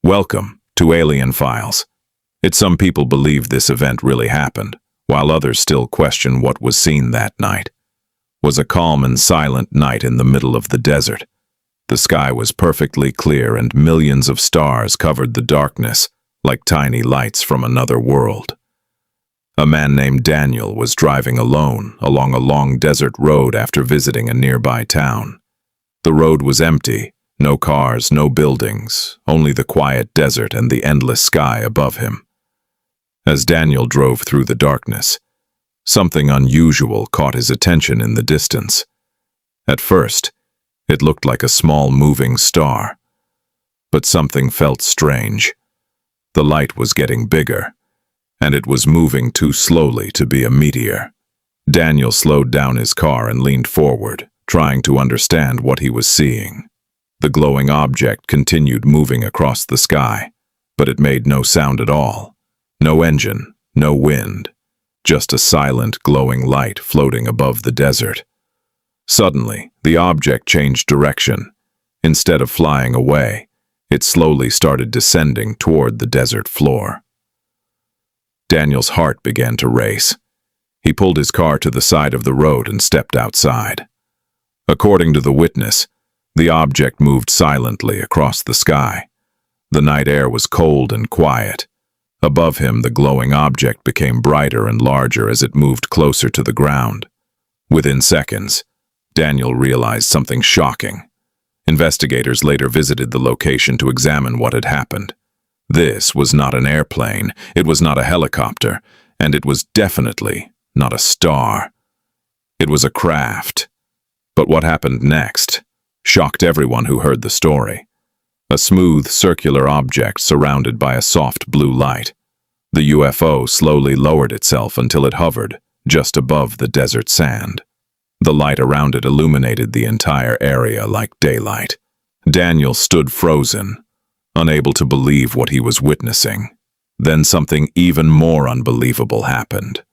Welcome to Alien Files. Some people believe this event really happened, while others still question what was seen that night. Was a calm and silent night in the middle of the desert. The sky was perfectly clear and millions of stars covered the darkness like tiny lights from another world. A man named Daniel was driving alone along a long desert road after visiting a nearby town. The road was empty. No cars, no buildings, only the quiet desert and the endless sky above him. As Daniel drove through the darkness, something unusual caught his attention in the distance. At first, it looked like a small moving star. But something felt strange. The light was getting bigger, and it was moving too slowly to be a meteor. Daniel slowed down his car and leaned forward, trying to understand what he was seeing. The glowing object continued moving across the sky, but it made no sound at all. No engine, no wind, just a silent, glowing light floating above the desert. Suddenly, the object changed direction. Instead of flying away, it slowly started descending toward the desert floor. Daniel's heart began to race. He pulled his car to the side of the road and stepped outside. According to the witness, the object moved silently across the sky. The night air was cold and quiet. Above him, the glowing object became brighter and larger as it moved closer to the ground. Within seconds, Daniel realized something shocking. Investigators later visited the location to examine what had happened. This was not an airplane, it was not a helicopter, and it was definitely not a star. It was a craft. But what happened next shocked everyone who heard the story. A smooth, circular object surrounded by a soft blue light. The UFO slowly lowered itself until it hovered just above the desert sand. The light around it illuminated the entire area like daylight. Daniel stood frozen, unable to believe what he was witnessing. Then something even more unbelievable happened.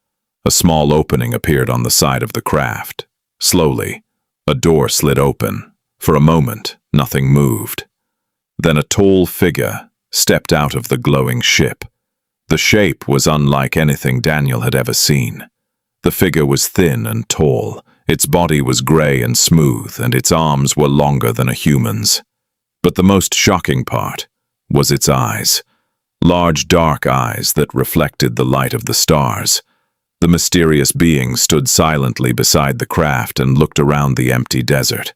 A small opening appeared on the side of the craft. Slowly, a door slid open. For a moment, nothing moved. Then a tall figure stepped out of the glowing ship. The shape was unlike anything Daniel had ever seen. The figure was thin and tall. Its body was gray and smooth, and its arms were longer than a human's. But the most shocking part was its eyes. Large, dark eyes that reflected the light of the stars. The mysterious being stood silently beside the craft and looked around the empty desert.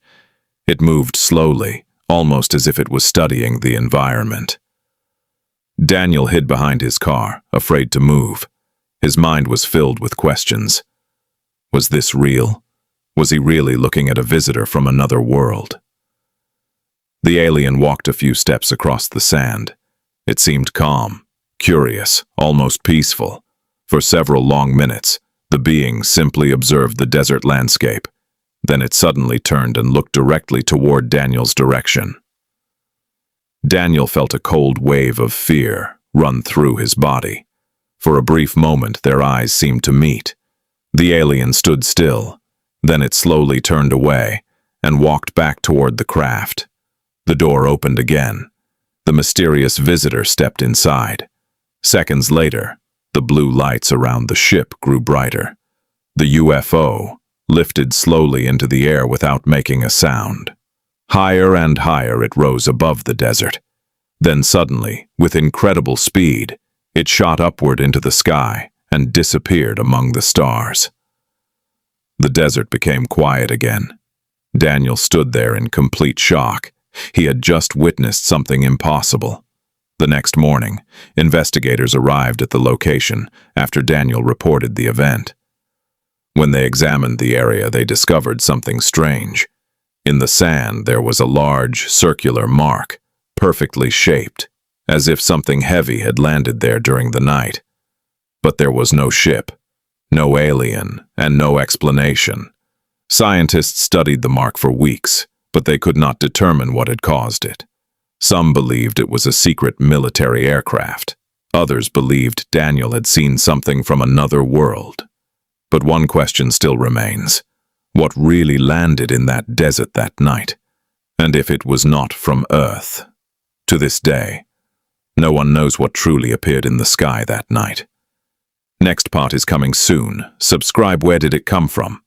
It moved slowly, almost as if it was studying the environment. Daniel hid behind his car, afraid to move. His mind was filled with questions. Was this real? Was he really looking at a visitor from another world? The alien walked a few steps across the sand. It seemed calm, curious, almost peaceful. For several long minutes, the being simply observed the desert landscape. Then it suddenly turned and looked directly toward Daniel's direction. Daniel felt a cold wave of fear run through his body. For a brief moment, their eyes seemed to meet. The alien stood still. Then it slowly turned away and walked back toward the craft. The door opened again. The mysterious visitor stepped inside. Seconds later, the blue lights around the ship grew brighter. The UFO lifted slowly into the air without making a sound. Higher and higher it rose above the desert. Then suddenly, with incredible speed, it shot upward into the sky and disappeared among the stars. The desert became quiet again. Daniel stood there in complete shock. He had just witnessed something impossible. The next morning, investigators arrived at the location after Daniel reported the event. When they examined the area, they discovered something strange. In the sand, there was a large, circular mark, perfectly shaped, as if something heavy had landed there during the night. But there was no ship, no alien, and no explanation. Scientists studied the mark for weeks, but they could not determine what had caused it. Some believed it was a secret military aircraft. Others believed Daniel had seen something from another world. But one question still remains. What really landed in that desert that night? And if it was not from Earth? To this day, No one knows what truly appeared in the sky that night. Next part is coming soon. Subscribe. Where did it come from?